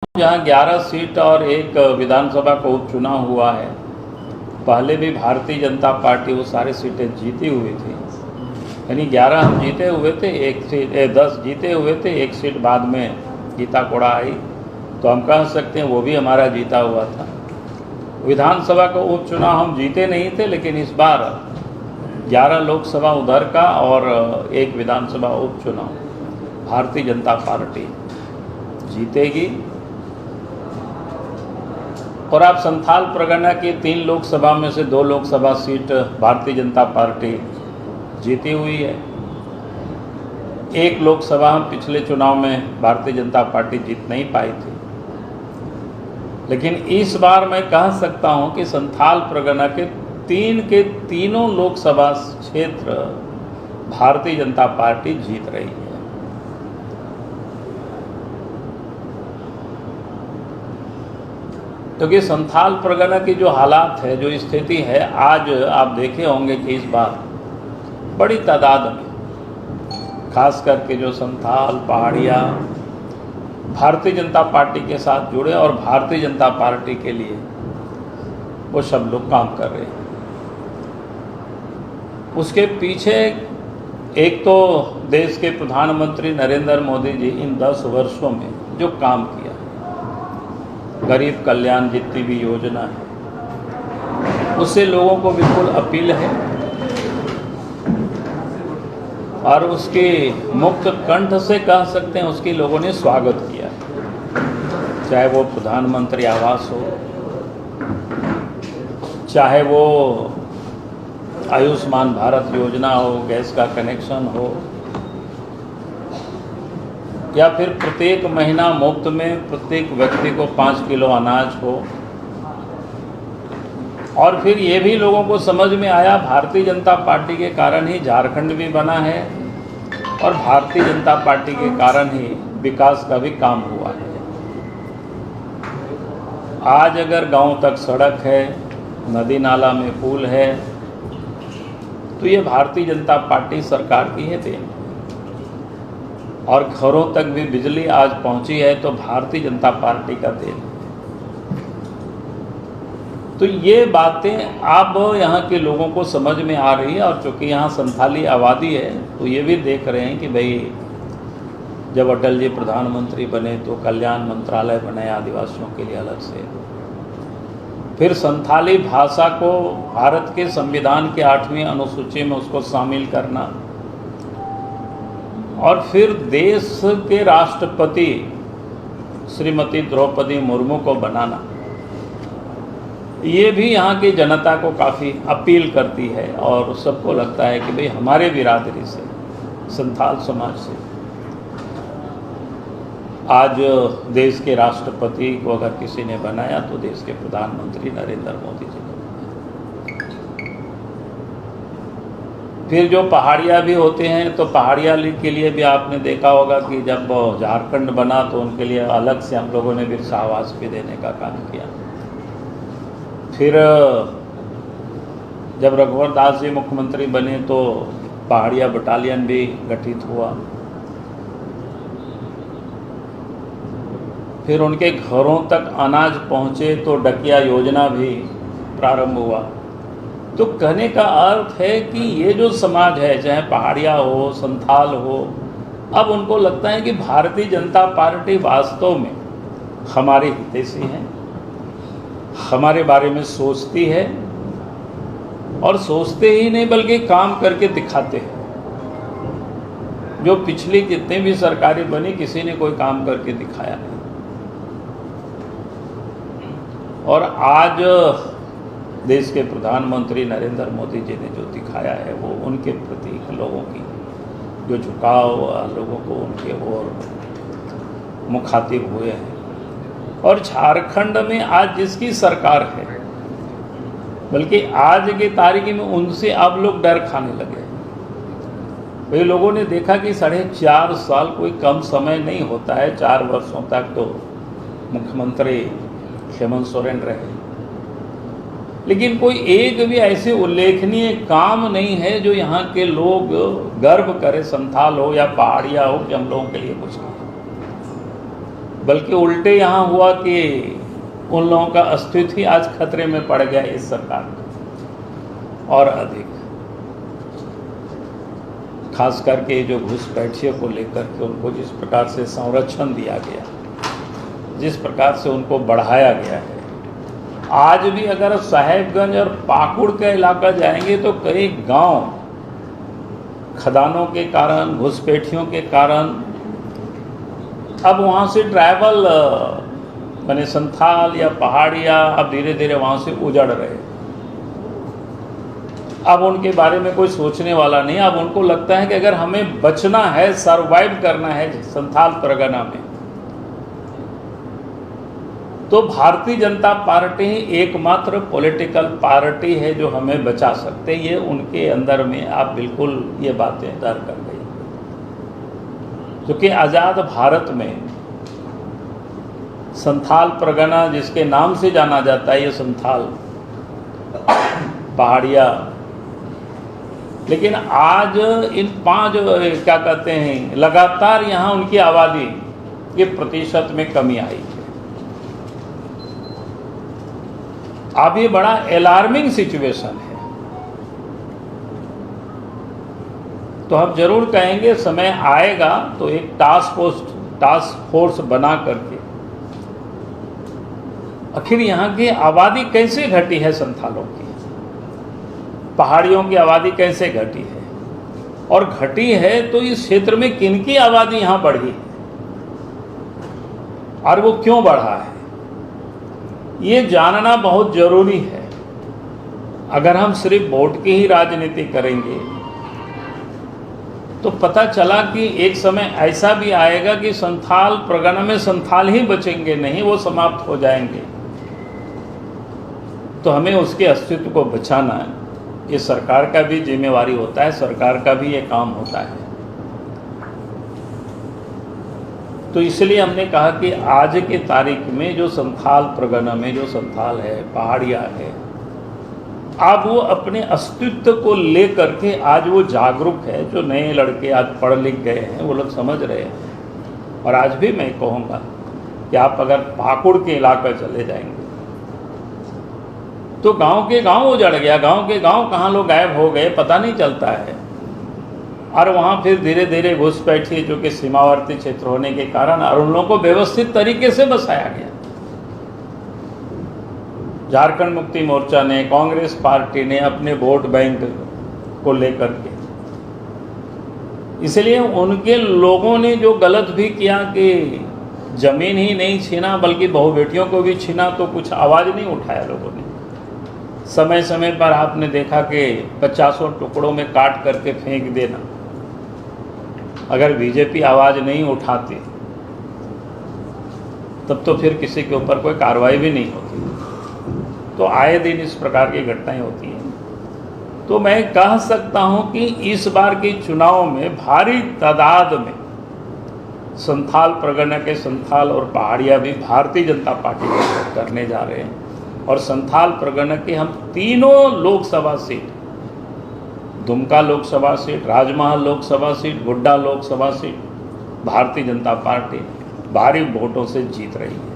जहाँ 11 सीट और एक विधानसभा का उपचुनाव हुआ है, पहले भी भारतीय जनता पार्टी वो सारी सीटें जीती हुई थी। यानी 11 हम जीते हुए थे, एक सीट 10 जीते हुए थे, एक सीट बाद में जीता कोड़ा आई, तो हम कह सकते हैं वो भी हमारा जीता हुआ था। विधानसभा का उपचुनाव हम जीते नहीं थे, लेकिन इस बार 11 लोकसभा उधर का और एक विधानसभा उपचुनाव भारतीय जनता पार्टी जीतेगी। और आप संथाल परगना की 3 लोकसभा में से 2 लोकसभा सीट भारतीय जनता पार्टी जीती हुई है। एक लोकसभा हम पिछले चुनाव में भारतीय जनता पार्टी जीत नहीं पाई थी, लेकिन इस बार मैं कह सकता हूं कि संथाल परगना के तीनों लोकसभा क्षेत्र भारतीय जनता पार्टी जीत रही है। क्योंकि संथाल परगना की जो हालात है, जो स्थिति है, आज आप देखे होंगे कि इस बार बड़ी तादाद में खास करके जो संथाल पहाड़िया भारतीय जनता पार्टी के साथ जुड़े और भारतीय जनता पार्टी के लिए वो सब लोग काम कर रहे हैं। उसके पीछे एक तो देश के प्रधानमंत्री नरेंद्र मोदी जी इन 10 वर्षों में जो काम किया, गरीब कल्याण जितनी भी योजना है, उससे लोगों को बिल्कुल अपील है और उसके मुक्त कंठ से कह सकते हैं उसकी लोगों ने स्वागत किया। चाहे वो प्रधानमंत्री आवास हो, चाहे वो आयुष्मान भारत योजना हो, गैस का कनेक्शन हो, या फिर प्रत्येक महीना मुफ्त में प्रत्येक व्यक्ति को 5 किलो अनाज हो। और फिर ये भी लोगों को समझ में आया, भारतीय जनता पार्टी के कारण ही झारखंड भी बना है और भारतीय जनता पार्टी के कारण ही विकास का भी काम हुआ है। आज अगर गांव तक सड़क है, नदी नाला में पुल है, तो ये भारतीय जनता पार्टी सरकार की है देन। और घरों तक भी बिजली आज पहुंची है तो भारतीय जनता पार्टी का देन। तो ये बातें अब यहाँ के लोगों को समझ में आ रही है। और चूँकि यहाँ संथाली आबादी है तो ये भी देख रहे हैं कि भाई जब अटल जी प्रधानमंत्री बने तो कल्याण मंत्रालय बनाया आदिवासियों के लिए अलग से, फिर संथाली भाषा को भारत के संविधान के 8वीं अनुसूची में उसको शामिल करना, और फिर देश के राष्ट्रपति श्रीमती द्रौपदी मुर्मू को बनाना, ये भी यहाँ की जनता को काफ़ी अपील करती है। और सबको लगता है कि भाई हमारे बिरादरी से, संथाल समाज से आज देश के राष्ट्रपति को अगर किसी ने बनाया तो देश के प्रधानमंत्री नरेंद्र मोदी जी ने। फिर जो पहाड़िया भी होते हैं तो पहाड़िया के लिए भी आपने देखा होगा कि जब झारखंड बना तो उनके लिए अलग से हम लोगों ने बिरसा आवास भी देने का काम किया। फिर जब रघुवर दास जी मुख्यमंत्री बने तो पहाड़िया बटालियन भी गठित हुआ। फिर उनके घरों तक अनाज पहुँचे तो डकिया योजना भी प्रारंभ हुआ। तो कहने का अर्थ है कि ये जो समाज है, चाहे पहाड़िया हो, संथाल हो, अब उनको लगता है कि भारतीय जनता पार्टी वास्तव में हमारे हितैषी है, हमारे बारे में सोचती है, और सोचते ही नहीं बल्कि काम करके दिखाते हैं। जो पिछली जितने भी सरकारें बनी, किसी ने कोई काम करके दिखाया नहीं। और आज देश के प्रधानमंत्री नरेंद्र मोदी जी ने जो दिखाया है वो उनके प्रति लोगों की जो झुकाव, लोगों को उनके ओर मुखातिब हुए हैं। और झारखंड में आज जिसकी सरकार है, बल्कि आज की तारीख में उनसे अब लोग डर खाने लगे। भाई लोगों ने देखा कि 4.5 साल कोई कम समय नहीं होता है। 4 वर्षों तक तो मुख्यमंत्री हेमंत सोरेन रहे, लेकिन कोई एक भी ऐसे उल्लेखनीय काम नहीं है जो यहाँ के लोग गर्व करें, संथाल हो या पहाड़िया हो, कि हम लोगों के लिए कुछ किया। बल्कि उल्टे यहाँ हुआ कि उन लोगों का अस्तित्व ही आज खतरे में पड़ गया इस सरकार का। और अधिक खास करके जो घुसपैठियों को लेकर के उनको जिस प्रकार से संरक्षण दिया गया, जिस प्रकार से उनको बढ़ाया गया है, आज भी अगर साहेबगंज और पाकुड़ का इलाका जाएंगे तो कई गांव खदानों के कारण, घुसपैठियों के कारण अब वहाँ से ट्राइबल माने संथाल या पहाड़िया अब धीरे धीरे वहाँ से उजड़ रहे। अब उनके बारे में कोई सोचने वाला नहीं। अब उनको लगता है कि अगर हमें बचना है, सरवाइव करना है संथाल परगना में, तो भारतीय जनता पार्टी एकमात्र पॉलिटिकल पार्टी है जो हमें बचा सकते। ये उनके अंदर में आप बिल्कुल ये बातें दर कर गई, क्योंकि आज़ाद भारत में संथाल परगना जिसके नाम से जाना जाता है, ये संथाल पहाड़िया, लेकिन आज इन 5 क्या कहते हैं लगातार यहाँ उनकी आबादी के प्रतिशत में कमी आई है। अब ये बड़ा अलार्मिंग सिचुएशन है। तो हम जरूर कहेंगे समय आएगा तो एक टास्क फोर्स बना करके आखिर यहाँ की आबादी कैसे घटी है, संथालों की, पहाड़ियों की आबादी कैसे घटी है, और घटी है तो इस क्षेत्र में किनकी आबादी यहाँ बढ़ी है और वो क्यों बढ़ा है, ये जानना बहुत जरूरी है। अगर हम सिर्फ वोट की ही राजनीति करेंगे तो पता चला कि एक समय ऐसा भी आएगा कि संथाल परगना में संथाल ही बचेंगे नहीं, वो समाप्त हो जाएंगे। तो हमें उसके अस्तित्व को बचाना है, ये सरकार का भी जिम्मेवारी होता है, सरकार का भी ये काम होता है। तो इसलिए हमने कहा कि आज के तारीख में जो संथाल परगना में जो संथाल है, पहाड़िया है, अब वो अपने अस्तित्व को लेकर के आज वो जागरूक है। जो नए लड़के आज पढ़ लिख गए हैं वो लोग समझ रहे हैं। और आज भी मैं कहूँगा कि आप अगर पाकुड़ के इलाके चले जाएंगे तो गांव के गांव उजड़ गया, गांव के गांव कहाँ लोग गायब हो गए पता नहीं चलता है। और वहाँ फिर धीरे धीरे घुसपैठी जो कि सीमावर्ती क्षेत्र होने के कारण और उन लोगों को व्यवस्थित तरीके से बसाया गया। झारखंड मुक्ति मोर्चा ने, कांग्रेस पार्टी ने अपने वोट बैंक को लेकर के, इसलिए उनके लोगों ने जो गलत भी किया कि जमीन ही नहीं छीना बल्कि बहु बेटियों को भी छीना, तो कुछ आवाज़ नहीं उठाया लोगों ने। समय समय पर आपने देखा कि 50 टुकड़ों में काट करके फेंक देना। अगर बीजेपी आवाज़ नहीं उठाती तब तो फिर किसी के ऊपर कोई कार्रवाई भी नहीं होती। तो आए दिन इस प्रकार की घटनाएं होती हैं। तो मैं कह सकता हूं कि इस बार के चुनाव में भारी तादाद में संथाल परगना के संथाल और पहाड़िया भी भारतीय जनता पार्टी को करने जा रहे हैं। और संथाल परगना की हम तीनों लोकसभा सीट, दुमका लोकसभा सीट, राजमहल Lok Sabha seat, Godda Lok Sabha seat, Bharatiya Janata party भारी वोटों से जीत रही है।